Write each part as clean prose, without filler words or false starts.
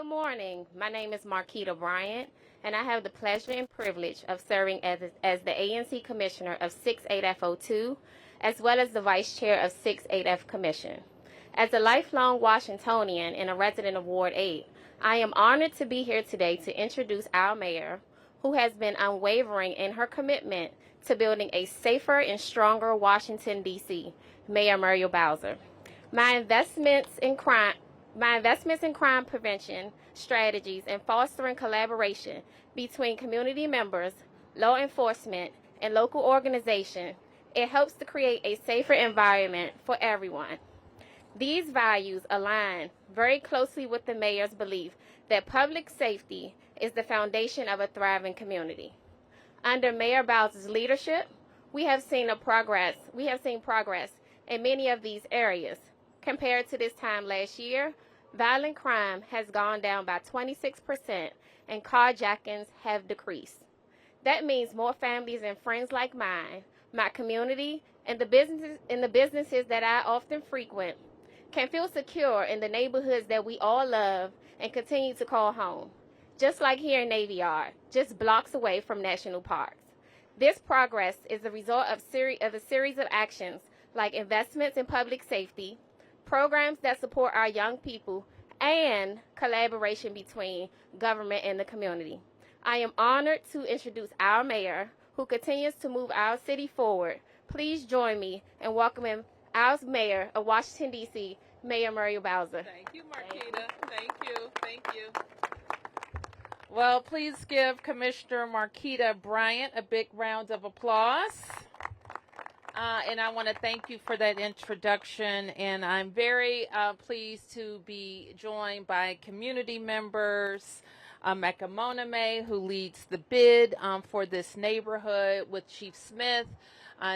Good morning. My name is Marquita Bryant, and I have the pleasure and privilege of serving as the ANC Commissioner of 68F02, as well as the Vice Chair of 68F Commission. As a lifelong Washingtonian and a resident of Ward 8, I am honored to be here today to introduce our mayor, who has been unwavering in her commitment to building a safer and stronger Washington, D.C., Mayor Muriel Bowser. My investments in crime prevention strategies and fostering collaboration between community members, law enforcement, and local organizations, it helps to create a safer environment for everyone. These values align very closely with the mayor's belief that public safety is the foundation of a thriving community. Under Mayor Bowser's leadership, we have seen progress in many of these areas. Compared to this time last year, violent crime has gone down by 26% and carjackings have decreased. That means more families and friends like mine, my community, and the businesses that I often frequent can feel secure in the neighborhoods that we all love and continue to call home. Just like here in Navy Yard, just blocks away from national parks. This progress is the result of a series of actions like investments in public safety, programs that support our young people, and collaboration between government and the community. I am honored to introduce our mayor, who continues to move our city forward. Please join me in welcoming our mayor of Washington, D.C., Mayor Muriel Bowser. Thank you, Marquita. Thank you. Well, please give Commissioner Marquita Bryant a big round of applause. And I want to thank you for that introduction, and I'm very pleased to be joined by community members, Mecca Moname, who leads the bid for this neighborhood, with Chief Smith,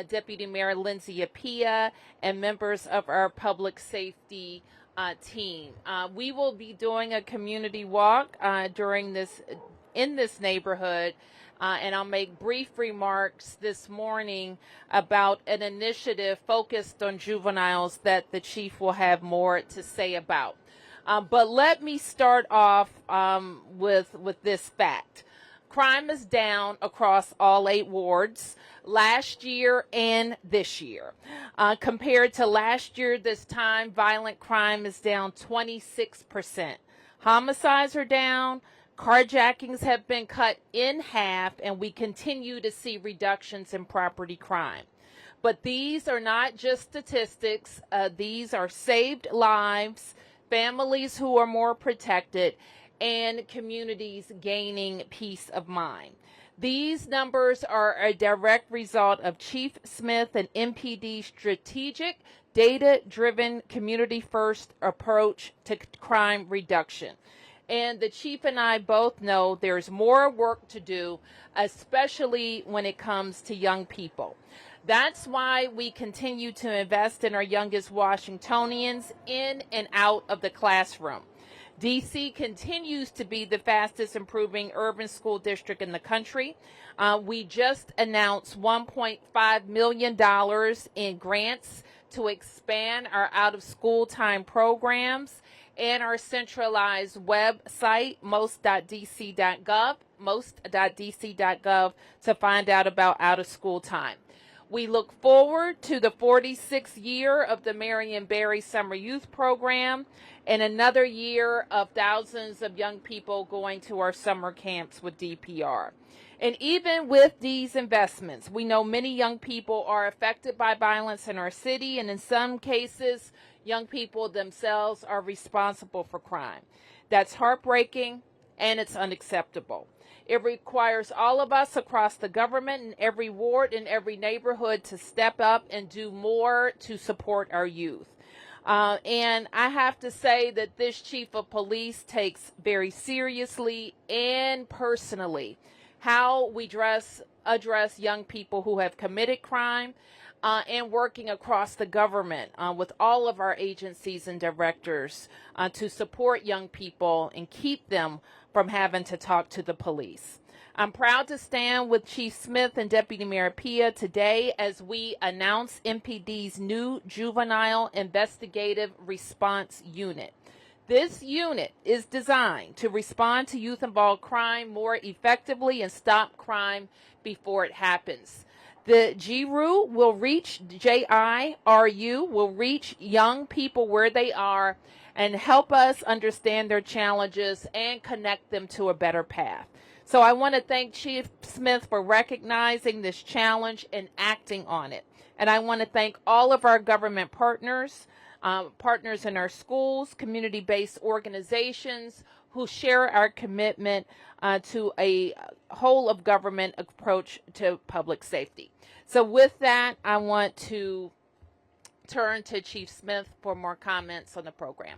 Deputy Mayor Lindsay Appiah, and members of our public safety team. We will be doing a community walk in this neighborhood. And I'll make brief remarks this morning about an initiative focused on juveniles that the chief will have more to say about. But let me start off with this fact. Crime is down across all 8 wards last year and this year. Compared to last year, this time, violent crime is down 26%. Homicides are down. Carjackings have been cut in half, and we continue to see reductions in property crime. But these are not just statistics. These are saved lives, families who are more protected, and communities gaining peace of mind. These numbers are a direct result of Chief Smith and MPD's strategic, data-driven, community-first approach to crime reduction. And the chief and I both know there's more work to do, especially when it comes to young people. That's why we continue to invest in our youngest Washingtonians in and out of the classroom. D.C. continues to be the fastest improving urban school district in the country. We just announced $1.5 million in grants to expand our out-of-school time programs and our centralized website, most.dc.gov, to find out about out-of-school time. We look forward to the 46th year of the Marion Barry Summer Youth Program and another year of thousands of young people going to our summer camps with DPR. And even with these investments, we know many young people are affected by violence in our city, and in some cases, young people themselves are responsible for crime. That's heartbreaking, and it's unacceptable. It requires all of us across the government, in every ward, in every neighborhood, to step up and do more to support our youth. And I have to say that this chief of police takes very seriously and personally how we address young people who have committed crime, and working across the government with all of our agencies and directors to support young people and keep them from having to talk to the police. I'm proud to stand with Chief Smith and Deputy Mayor Appiah today as we announce MPD's new Juvenile Investigative Response Unit. This unit is designed to respond to youth-involved crime more effectively and stop crime before it happens. The JIRU will reach, JIRU will reach young people where they are and help us understand their challenges and connect them to a better path. So I want to thank Chief Smith for recognizing this challenge and acting on it. And I want to thank all of our government partners, partners in our schools, community-based organizations who share our commitment to a whole of government approach to public safety. So with that, I want to turn to Chief Smith for more comments on the program.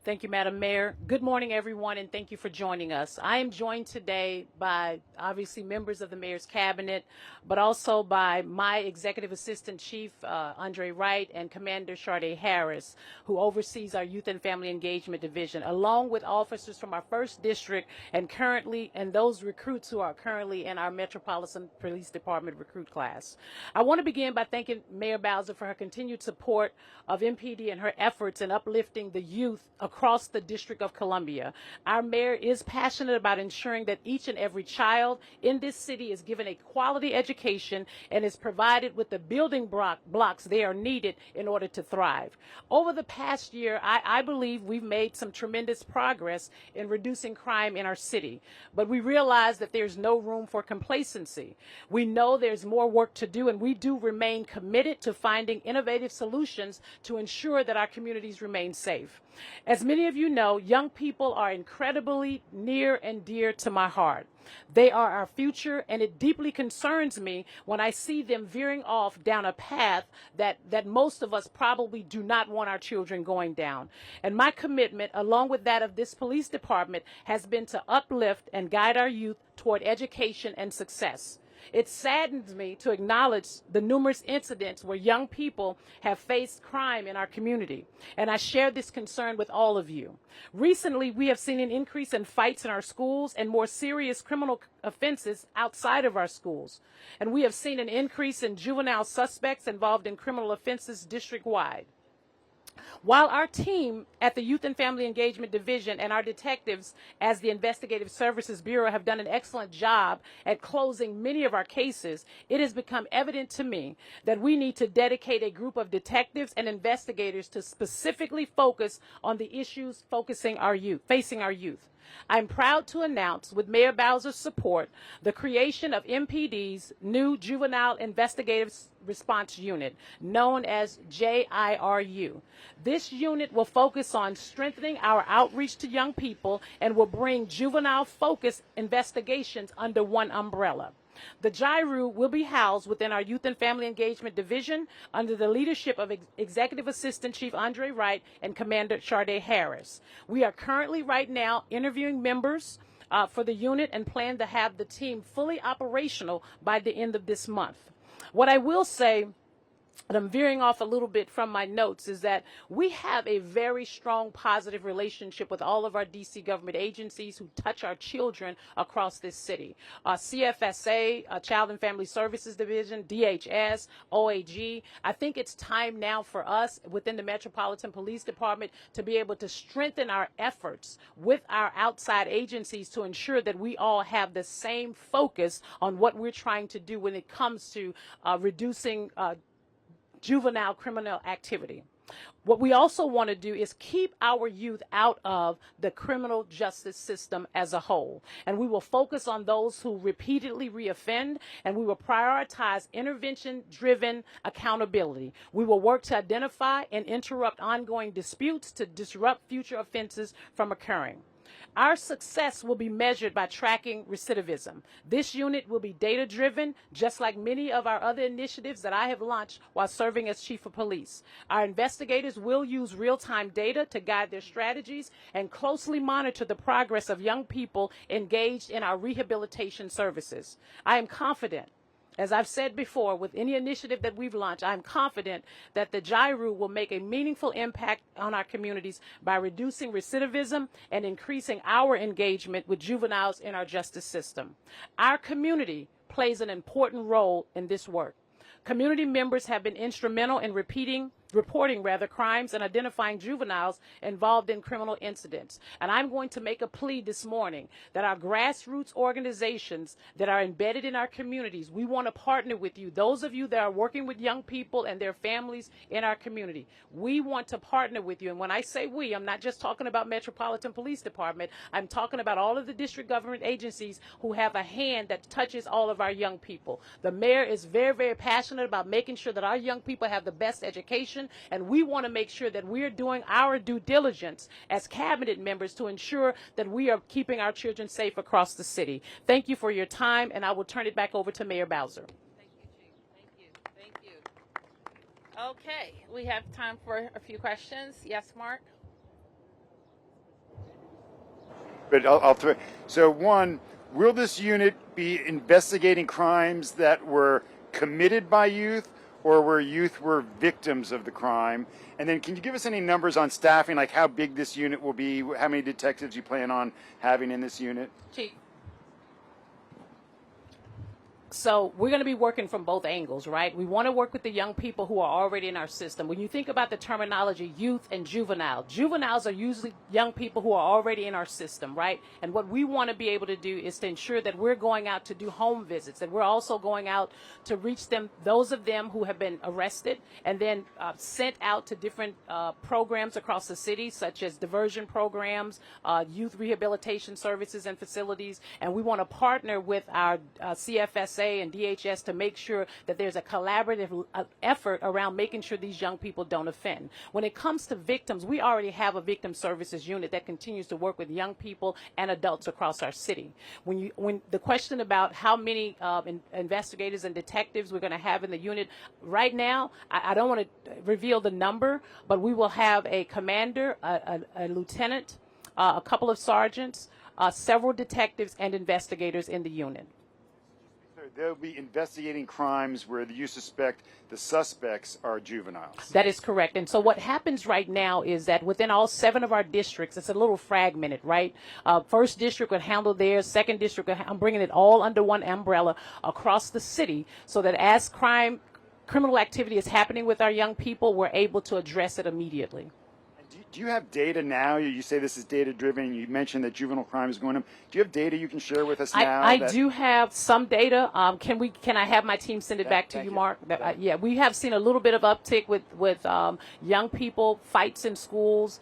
Thank you, Madam Mayor. Good morning, everyone, and thank you for joining us. I am joined today by, obviously, members of the Mayor's Cabinet, but also by my Executive Assistant Chief, Andre Wright, and Commander Sade Harris, who oversees our Youth and Family Engagement Division, along with officers from our 1st District and those recruits who are currently in our Metropolitan Police Department recruit class. I want to begin by thanking Mayor Bowser for her continued support of MPD and her efforts in uplifting the youth across the District of Columbia. Our mayor is passionate about ensuring that each and every child in this city is given a quality education and is provided with the building blocks they are needed in order to thrive. Over the past year, I believe we've made some tremendous progress in reducing crime in our city, but we realize that there's no room for complacency. We know there's more work to do, and we do remain committed to finding innovative solutions to ensure that our communities remain safe. As many of you know, young people are incredibly near and dear to my heart. They are our future, and it deeply concerns me when I see them veering off down a path that most of us probably do not want our children going down. And my commitment, along with that of this police department, has been to uplift and guide our youth toward education and success. It saddens me to acknowledge the numerous incidents where young people have faced crime in our community, and I share this concern with all of you. Recently, we have seen an increase in fights in our schools and more serious criminal offenses outside of our schools, and we have seen an increase in juvenile suspects involved in criminal offenses district-wide. While our team at the Youth and Family Engagement Division and our detectives as the Investigative Services Bureau have done an excellent job at closing many of our cases, it has become evident to me that we need to dedicate a group of detectives and investigators to specifically focus on the issues facing our youth. I'm proud to announce, with Mayor Bowser's support, the creation of MPD's new Juvenile Investigative Response Unit, known as JIRU. This unit will focus on strengthening our outreach to young people and will bring juvenile-focused investigations under one umbrella. The JIRU will be housed within our Youth and Family Engagement Division under the leadership of Executive Assistant Chief Andre Wright and Commander Sade Harris. We are currently right now interviewing members for the unit and plan to have the team fully operational by the end of this month. What I will say, and I'm veering off a little bit from my notes, is that we have a very strong positive relationship with all of our DC government agencies who touch our children across this city. CFSA, Child and Family Services Division, DHS, OAG. I think it's time now for us within the Metropolitan Police Department to be able to strengthen our efforts with our outside agencies to ensure that we all have the same focus on what we're trying to do when it comes to reducing juvenile criminal activity. What we also want to do is keep our youth out of the criminal justice system as a whole. And we will focus on those who repeatedly reoffend, and we will prioritize intervention-driven accountability. We will work to identify and interrupt ongoing disputes to disrupt future offenses from occurring. Our success will be measured by tracking recidivism. This unit will be data-driven, just like many of our other initiatives that I have launched while serving as Chief of Police. Our investigators will use real-time data to guide their strategies and closely monitor the progress of young people engaged in our rehabilitation services. I am confident, as I've said before, with any initiative that we've launched, I'm confident that the JIRU will make a meaningful impact on our communities by reducing recidivism and increasing our engagement with juveniles in our justice system. Our community plays an important role in this work. Community members have been instrumental in repeating reporting crimes and identifying juveniles involved in criminal incidents. And I'm going to make a plea this morning that our grassroots organizations that are embedded in our communities, we want to partner with you. Those of you that are working with young people and their families in our community, we want to partner with you. And when I say we, I'm not just talking about Metropolitan Police Department. I'm talking about all of the district government agencies who have a hand that touches all of our young people. The mayor is very, very passionate about making sure that our young people have the best education, and we want to make sure that we're doing our due diligence as cabinet members to ensure that we are keeping our children safe across the city. Thank you for your time, and I will turn it back over to Mayor Bowser. Thank you, Chief. Thank you. Okay, we have time for a few questions. Yes, Mark? But I'll throw. So one, will this unit be investigating crimes that were committed by youth or where youth were victims of the crime? And then can you give us any numbers on staffing, like how big this unit will be, how many detectives you plan on having in this unit? Chief. So we're going to be working from both angles, right? We want to work with the young people who are already in our system. When you think about the terminology youth and juvenile, juveniles are usually young people who are already in our system, right? And what we want to be able to do is to ensure that we're going out to do home visits, and we're also going out to reach them, those of them who have been arrested and then sent out to different programs across the city, such as diversion programs, youth rehabilitation services and facilities. And we want to partner with our CFSA and DHS to make sure that there's a collaborative effort around making sure these young people don't offend. When it comes to victims, we already have a victim services unit that continues to work with young people and adults across our city. When the question about how many investigators and detectives we're going to have in the unit, right now, I don't want to reveal the number, but we will have a commander, a lieutenant, a couple of sergeants, several detectives and investigators in the unit. They'll be investigating crimes where you suspect the suspects are juveniles. That is correct. And so what happens right now is that within all 7 of our districts, it's a little fragmented, right? First district would handle theirs, second district, I'm bringing it all under one umbrella across the city so that as criminal activity is happening with our young people, we're able to address it immediately. Do you have data now? You say this is data-driven. You mentioned that juvenile crime is going up. Do you have data you can share with us now? I do have some data. Can I have my team send it back to you, Mark? Yeah, we have seen a little bit of uptick with young people, fights in schools.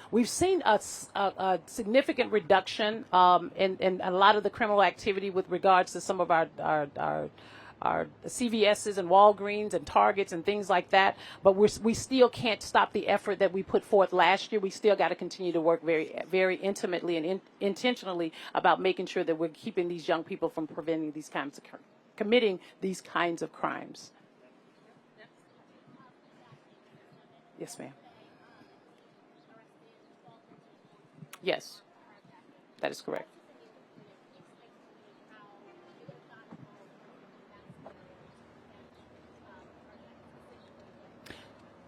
We've seen a significant reduction in a lot of the criminal activity with regards to some of our CVS's and Walgreens and Targets and things like that, but we still can't stop the effort that we put forth last year. We still got to continue to work very, very intimately and intentionally about making sure that we're keeping these young people from preventing these kinds of committing these kinds of crimes. Yes, ma'am. Yes, that is correct.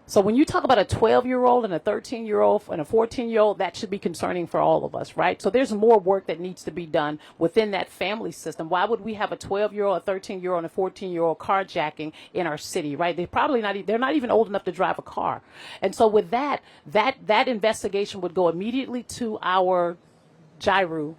So when you talk about a 12-year-old and a 13-year-old and a 14-year-old, that should be concerning for all of us, right? So there's more work that needs to be done within that family system. Why would we have a 12-year-old, a 13-year-old, and a 14-year-old carjacking in our city, right? They're not even old enough to drive a car. And so with that investigation would go immediately to our GIRU.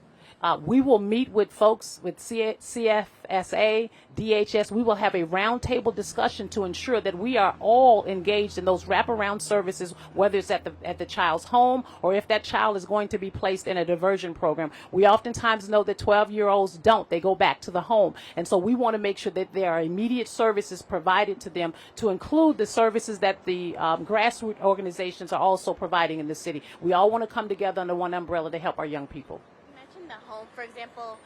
We will meet with folks with CFSA, DHS. We will have a roundtable discussion to ensure that we are all engaged in those wraparound services, whether it's at the child's home or if that child is going to be placed in a diversion program. We oftentimes know that 12-year-olds don't. They go back to the home. And so we want to make sure that there are immediate services provided to them, to include the services that the grassroots organizations are also providing in the city. We all want to come together under one umbrella to help our young people. The home, for example,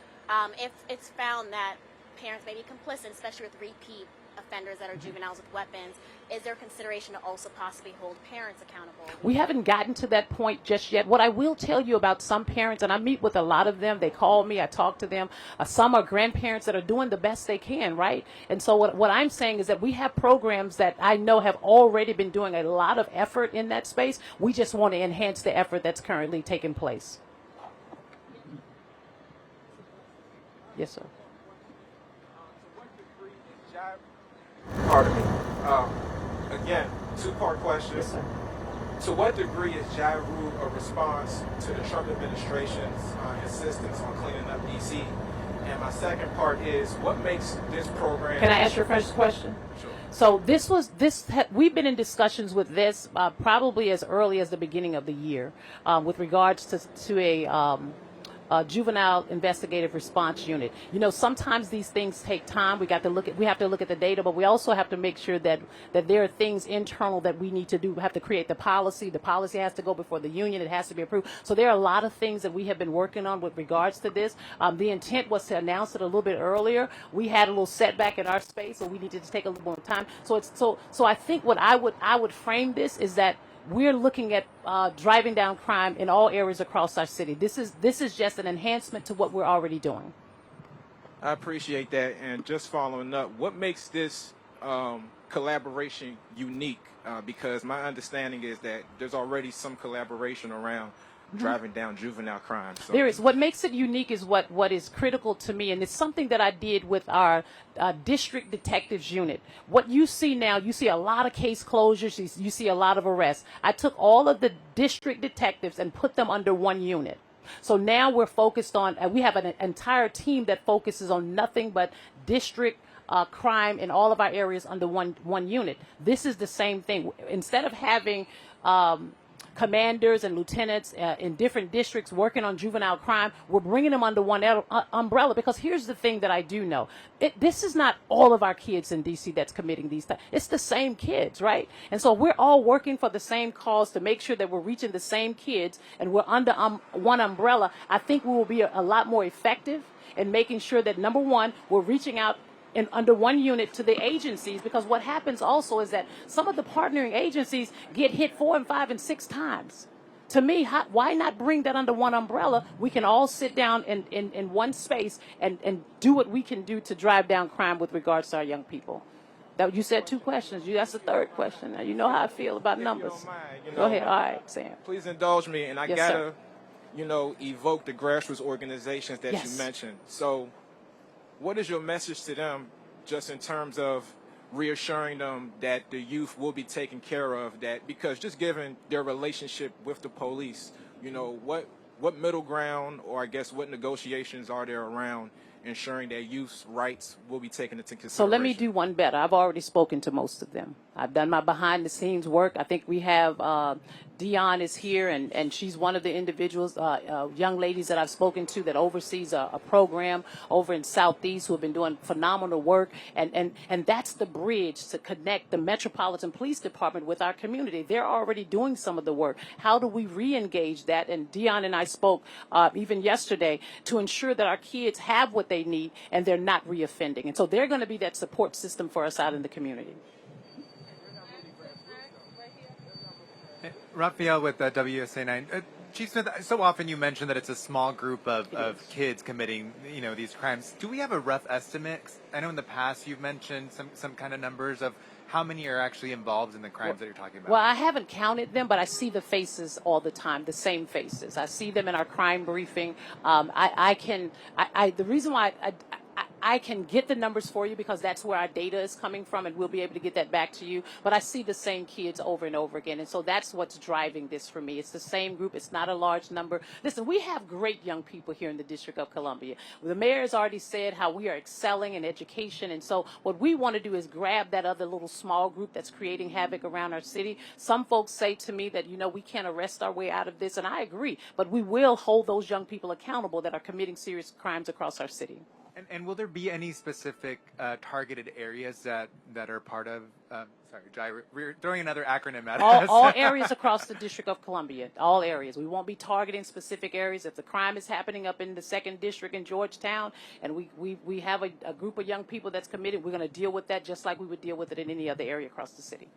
if it's found that parents may be complicit, especially with repeat offenders that are juveniles with weapons, is there consideration to also possibly hold parents accountable? We haven't gotten to that point just yet. What I will tell you about some parents, and I meet with a lot of them, they call me, I talk to them. Some are grandparents that are doing the best they can, right? And so what I'm saying is that we have programs that I know have already been doing a lot of effort in that space. We just want to enhance the effort that's currently taking place. Yes, sir. Pardon me. Again, Two-part question. Yes, sir. To what degree is Gyru a response to the Trump administration's insistence on cleaning up D.C.? And my second part is, what makes this program... Can I ask your first question? Sure. So we've been in discussions with this probably as early as the beginning of the year with regards to a juvenile investigative response unit. You know, sometimes these things take time. We have to look at the data, but we also have to make sure that there are things internal that we need to do. We have to create the policy. The policy has to go before the union. It has to be approved. So there are a lot of things that we have been working on with regards to this. The intent was to announce it a little bit earlier. We had a little setback in our space, so we needed to take a little more time. So I think what I would frame this is that we're looking at driving down crime in all areas across our city. This is just an enhancement to what we're already doing. I appreciate that. And just following up, what makes this collaboration unique? Because my understanding is that there's already some collaboration around driving down juvenile crime. So. There is. What makes it unique is what is critical to me, and it's something that I did with our district detectives unit. What you see now, you see a lot of case closures, you see a lot of arrests. I took all of the district detectives and put them under one unit. So now we're focused on, we have an entire team that focuses on nothing but district crime in all of our areas under one unit. This is the same thing. Instead of having commanders and lieutenants in different districts working on juvenile crime, we're bringing them under one umbrella, because here's the thing that I do know. This is not all of our kids in D.C. that's committing these things. It's the same kids, right? And so we're all working for the same cause to make sure that we're reaching the same kids and we're under one umbrella. I think we will be a lot more effective in making sure that, number one, we're reaching out under one unit to the agencies, because what happens also is that some of the partnering agencies get hit 4 and 5 and 6 times. To me, why not bring that under one umbrella? We can all sit down in one space and do what we can do to drive down crime with regards to our young people. That you said 2 questions. That's the third question. Now, you know how I feel about numbers. If you don't mind, Go ahead. All right, Sam. Please indulge me, and I Yes, gotta, sir. Evoke the grassroots organizations that Yes. you mentioned. So, what is your message to them, just in terms of reassuring them that the youth will be taken care of? That, because just given their relationship with the police, what middle ground, or I guess what negotiations are there around ensuring that youth's rights will be taken into consideration? So let me do one better. I've already spoken to most of them. I've done my behind-the-scenes work. I think we have Dion is here, and she's one of the individuals, young ladies that I've spoken to that oversees a program over in Southeast who have been doing phenomenal work. And that's the bridge to connect the Metropolitan Police Department with our community. They're already doing some of the work. How do we re-engage that? And Dion and I spoke even yesterday to ensure that our kids have what they need and they're not reoffending. And so they're going to be that support system for us out in the community. Raphael with WSA 9. Chief Smith, so often you mention that it's a small group of kids committing, these crimes. Do we have a rough estimate? I know in the past you've mentioned some kind of numbers of how many are actually involved in the crimes that you're talking about. Well, I haven't counted them, but I see the faces all the time, the same faces. I see them in our crime briefing. The reason why I can get the numbers for you because that's where our data is coming from, and we'll be able to get that back to you. But I see the same kids over and over again, and so that's what's driving this for me. It's the same group. It's not a large number. Listen, we have great young people here in the District of Columbia. The mayor has already said how we are excelling in education, and so what we want to do is grab that other little small group that's creating havoc around our city. Some folks say to me that, we can't arrest our way out of this, and I agree, but we will hold those young people accountable that are committing serious crimes across our city. And will there be any specific targeted areas that are part of, we're throwing another acronym at us. All areas across the District of Columbia, all areas. We won't be targeting specific areas. If the crime is happening up in the 2nd District in Georgetown, and we have a group of young people that's committed, we're going to deal with that just like we would deal with it in any other area across the city.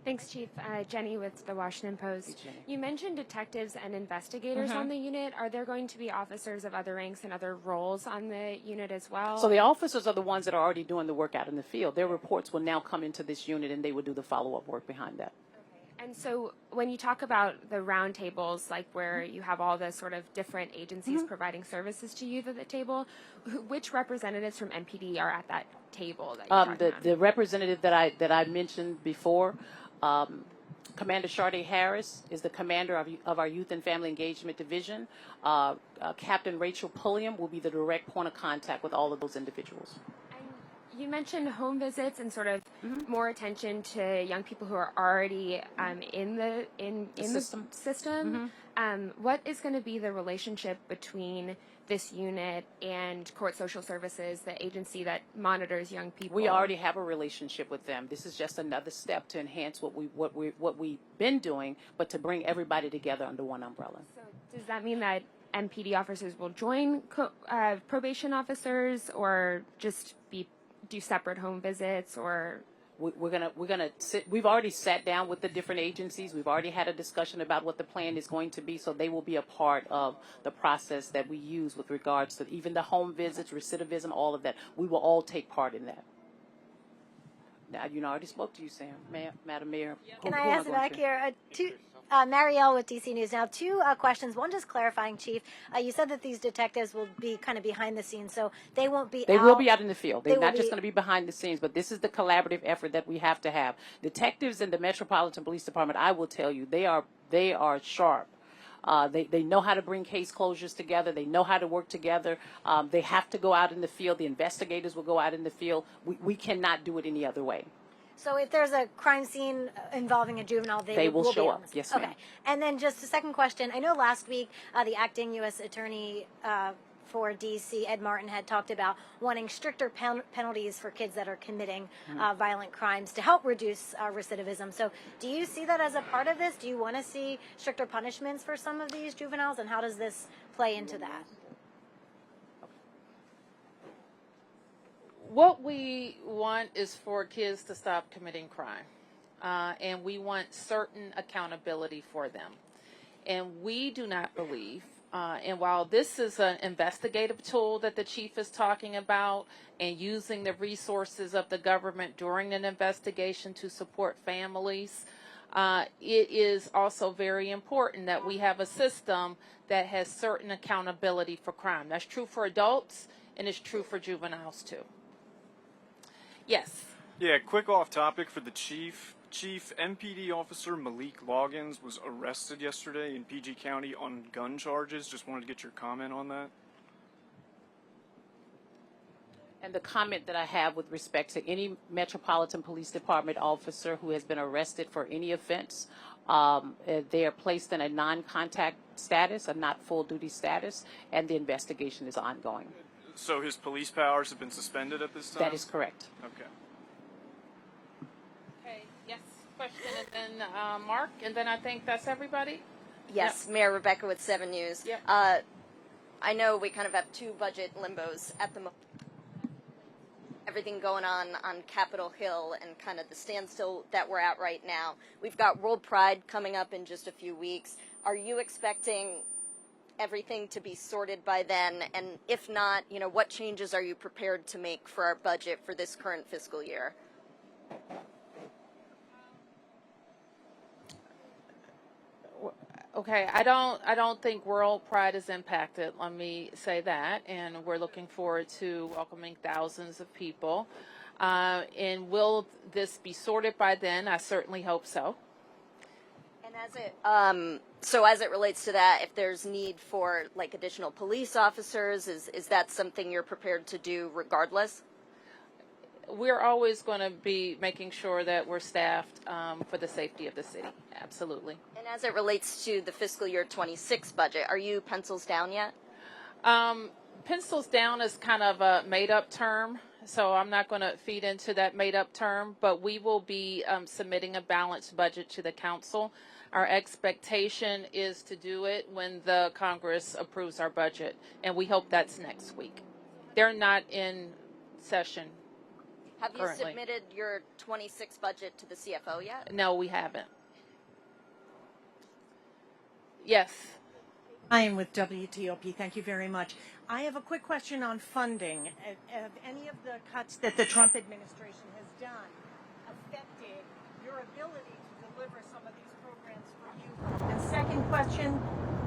Thanks, Chief. Jenny with the Washington Post. Hey, Jenny. You mentioned detectives and investigators on the unit. Are there going to be officers of other ranks and other roles on the unit as well? So the officers are the ones that are already doing the work out in the field. Their reports will now come into this unit, and they will do the follow-up work behind that. And so when you talk about the roundtables, like where you have all the sort of different agencies providing services to youth at the table, which representatives from MPD are at that table that you're talking about? The representative that I mentioned before, Commander Sharday Harris is the commander of our Youth and Family Engagement Division. Captain Rachel Pulliam will be the direct point of contact with all of those individuals. And you mentioned home visits and sort of more attention to young people who are already in the system. What is going to be the relationship between this unit and Court Social Services, the agency that monitors young people? We already have a relationship with them. This is just another step to enhance what we've been doing, but to bring everybody together under one umbrella. So does that mean that MPD officers will join probation officers, or just do separate home visits, or? We're gonna sit. We've already sat down with the different agencies. We've already had a discussion about what the plan is going to be, so they will be a part of the process that we use with regards to even the home visits, recidivism, all of that. We will all take part in that. Now, I already spoke to you, Sam, Madam Mayor. Can I ask back here? Muriel with DC News. Now, two questions. One, just clarifying, Chief. You said that these detectives will be kind of behind the scenes, so they won't be. They will be out in the field. They're not just going to be behind the scenes, but this is the collaborative effort that we have to have. Detectives in the Metropolitan Police Department, I will tell you, they are sharp. They know how to bring case closures together. They know how to work together. They have to go out in the field. The investigators will go out in the field. We cannot do it any other way. So if there's a crime scene involving a juvenile, they will show up. Yes, ma'am. Okay. And then just a second question. I know last week the acting U.S. Attorney for D.C., Ed Martin, had talked about wanting stricter penalties for kids that are committing violent crimes to help reduce recidivism. So do you see that as a part of this? Do you want to see stricter punishments for some of these juveniles, and how does this play into that? What we want is for kids to stop committing crime, and we want certain accountability for them. And we do not believe, and while this is an investigative tool that the chief is talking about, and using the resources of the government during an investigation to support families, it is also very important that we have a system that has certain accountability for crime. That's true for adults, and it's true for juveniles too. Yes. Yeah, quick off topic for the chief. Chief, MPD officer Malik Loggins was arrested yesterday in PG County on gun charges. Just wanted to get your comment on that. And the comment that I have with respect to any Metropolitan Police Department officer who has been arrested for any offense, they are placed in a non-contact status, a not full duty status, and the investigation is ongoing. So his police powers have been suspended at this time? That is correct. Okay. Okay, yes, question, and then Mark, and then I think that's everybody? Yes, yep. Mayor Rebecca with 7 News. Yep. I know we kind of have two budget limbos at the moment. Everything going on Capitol Hill and kind of the standstill that we're at right now. We've got World Pride coming up in just a few weeks. Are you expecting everything to be sorted by then? And if not, what changes are you prepared to make for our budget for this current fiscal year? Okay, I don't think World Pride is impacted. Let me say that, and we're looking forward to welcoming thousands of people. And will this be sorted by then? I certainly hope so. And as it relates to that, if there's need for additional police officers, is that something you're prepared to do regardless? We're always going to be making sure that we're staffed for the safety of the city. Absolutely. And as it relates to the fiscal year 26 budget, are you pencils down yet? Pencils down is kind of a made-up term, so I'm not going to feed into that made-up term, but we will be submitting a balanced budget to the council. Our expectation is to do it when the Congress approves our budget, and we hope that's next week. They're not in session. Have you currently submitted your 26 budget to the CFO yet? No, we haven't. Yes. I am with WTOP. Thank you very much. I have a quick question on funding. Have any of the cuts that the Trump administration has done affected your ability to deliver some of these And second question,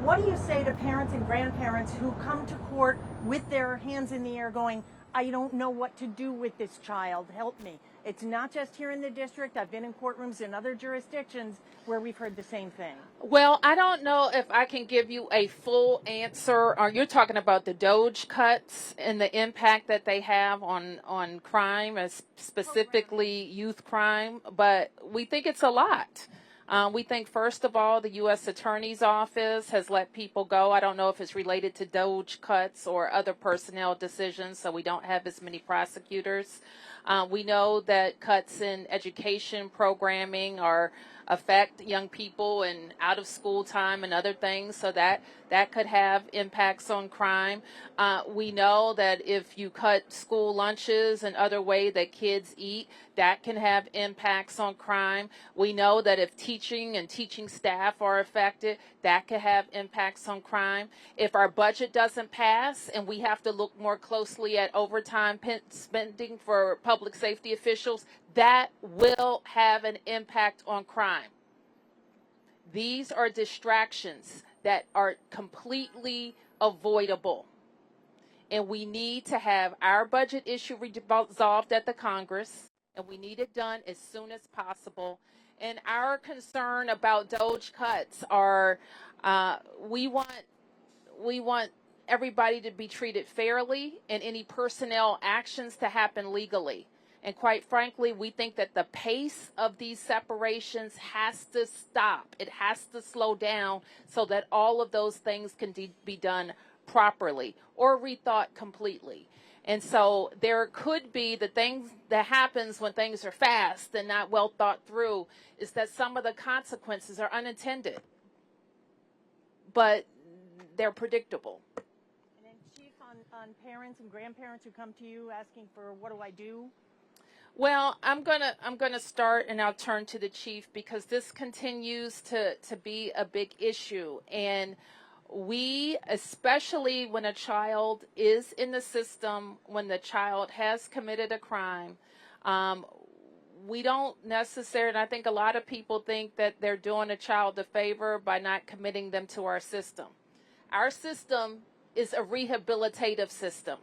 what do you say to parents and grandparents who come to court with their hands in the air going, I don't know what to do with this child, help me? It's not just here in the district. I've been in courtrooms in other jurisdictions where we've heard the same thing. Well, I don't know if I can give you a full answer. Or you're talking about the Doge cuts and the impact that they have on crime, as specifically youth crime. But we think it's a lot. We think, first of all, the U.S. Attorney's Office has let people go. I don't know if it's related to Doge cuts or other personnel decisions, so we don't have as many prosecutors. We know that cuts in education programming affect young people and out of school time and other things, so that could have impacts on crime. We know that if you cut school lunches and other way that kids eat, that can have impacts on crime. We know that if teaching and teaching staff are affected, that could have impacts on crime. If our budget doesn't pass and we have to look more closely at overtime spending for public safety officials, that will have an impact on crime. These are distractions that are completely avoidable. And we need to have our budget issue resolved at the Congress, and we need it done as soon as possible. And our concern about Doge cuts are we want everybody to be treated fairly and any personnel actions to happen legally. And quite frankly, we think that the pace of these separations has to stop. It has to slow down so that all of those things can be done properly or rethought completely. And so there could be the things that happens when things are fast and not well thought through is that some of the consequences are unintended, but they're predictable. And then, Chief, on parents and grandparents who come to you asking for what do I do? Well, I'm gonna start, and I'll turn to the chief because this continues to be a big issue. And we, especially when a child is in the system, when the child has committed a crime, we don't necessarily, and I think a lot of people think that they're doing a child a favor by not committing them to our system. Our system is a rehabilitative system.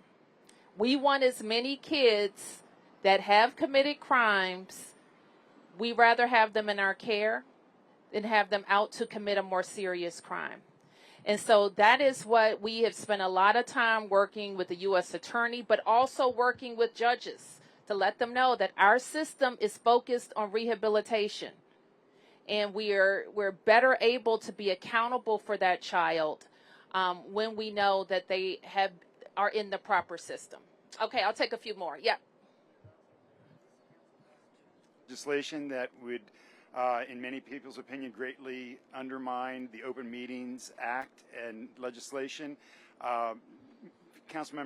We want as many kids that have committed crimes, we rather have them in our care than have them out to commit a more serious crime. And so that is what we have spent a lot of time working with the U.S. Attorney, but also working with judges to let them know that our system is focused on rehabilitation. And we're better able to be accountable for that child when we know that they are in the proper system. Okay, I'll take a few more. Yeah. Legislation that would, in many people's opinion, greatly undermine the Open Meetings Act and legislation. Council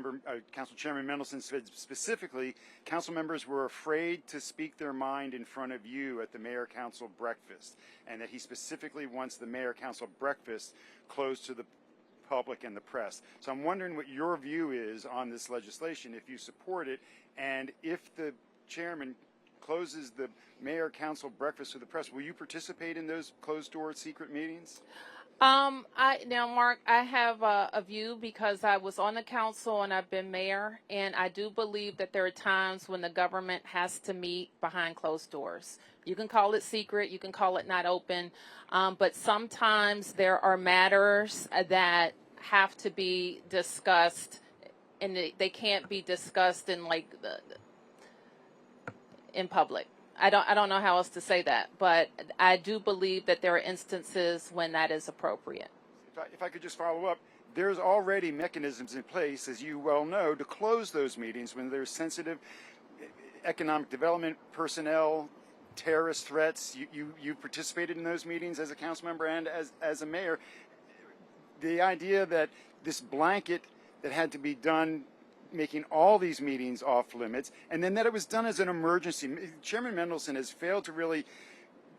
Chairman Mendelson said specifically, council members were afraid to speak their mind in front of you at the mayor-council breakfast, and that he specifically wants the mayor-council breakfast closed to the public and the press. So I'm wondering what your view is on this legislation, if you support it, and if the chairman closes the mayor-council breakfast to the press, will you participate in those closed-door secret meetings? Now, Mark, I have a view because I was on the council and I've been mayor, and I do believe that there are times when the government has to meet behind closed doors. You can call it secret, you can call it not open, but sometimes there are matters that have to be discussed, and they can't be discussed in in public. I don't know how else to say that, but I do believe that there are instances when that is appropriate. If I could just follow up, there's already mechanisms in place, as you well know, to close those meetings when there's sensitive economic development personnel, terrorist threats. You participated in those meetings as a council member and as a mayor. The idea that this blanket that had to be done making all these meetings off limits, and then that it was done as an emergency. Chairman Mendelson has failed to really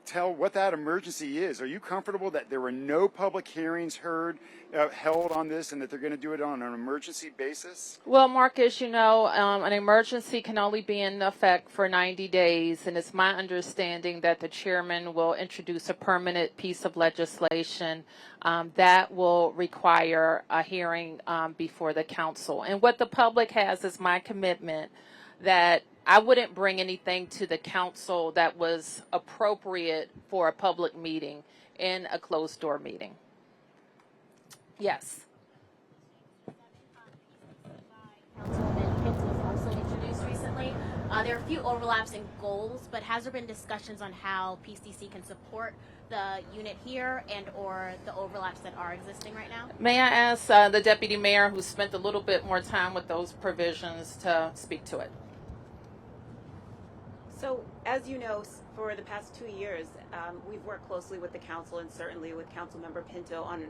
tell what that emergency is? Are you comfortable that there were no public hearings held on this and that they're going to do it on an emergency basis? Well, Marcus, you know, an emergency can only be in effect for 90 days, and it's my understanding that the chairman will introduce a permanent piece of legislation that will require a hearing before the council. And what the public has is my commitment that I wouldn't bring anything to the council that was appropriate for a public meeting in a closed door meeting. Yes. Councilwoman Pitts was also introduced recently. There are a few overlaps in goals, but has there been discussions on how PCC can support the unit here and or the overlaps that are existing right now? May I ask the deputy mayor, who spent a little bit more time with those provisions, to speak to it? So, as you know, for the past 2 years, we've worked closely with the council and certainly with Councilmember Pinto on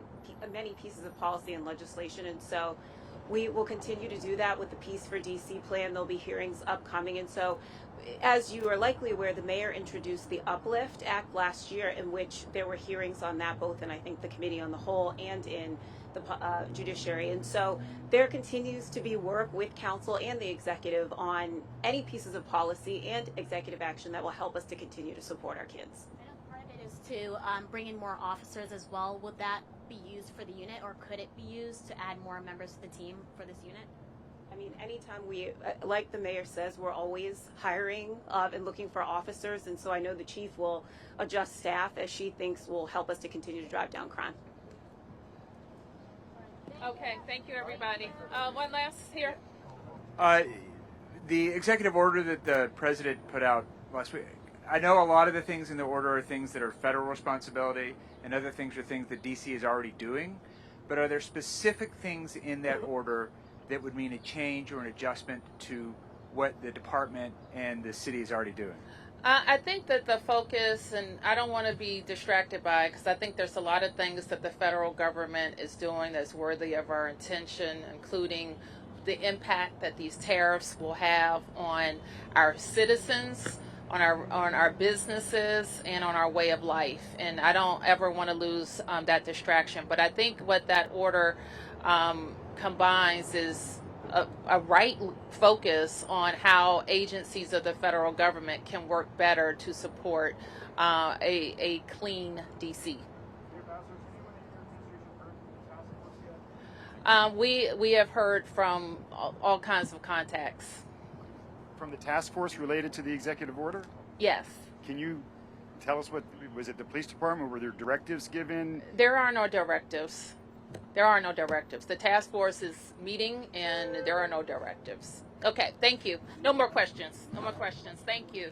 many pieces of policy and legislation. And so we will continue to do that with the Peace for DC plan. There'll be hearings upcoming. And so, as you are likely aware, the mayor introduced the Uplift Act last year, in which there were hearings on that, both in, I think, the committee on the whole and in the judiciary. And so there continues to be work with council and the executive on any pieces of policy and executive action that will help us to continue to support our kids. I know part of it is to bring in more officers as well. Would that be used for the unit, or could it be used to add more members to the team for this unit? I mean, anytime we, like the mayor says, we're always hiring and looking for officers. And so I know the chief will adjust staff as she thinks will help us to continue to drive down crime. Okay, thank you, everybody. One last here. The executive order that the president put out last week, I know a lot of the things in the order are things that are federal responsibility and other things are things that DC is already doing, but are there specific things in that order that would mean a change or an adjustment to what the department and the city is already doing? I think that the focus, and I don't want to be distracted by it, because I think there's a lot of things that the federal government is doing that's worthy of our attention, including the impact that these tariffs will have on our citizens, on our businesses, and on our way of life. And I don't ever want to lose that distraction. But I think what that order combines is a right focus on how agencies of the federal government can work better to support a clean DC. We have heard from all kinds of contacts. From the task force related to the executive order? Yes. Can you tell us what, was it the police department? Were there directives given? There are no directives. There are no directives. The task force is meeting and there are no directives. Okay, thank you. No more questions. No more questions. Thank you.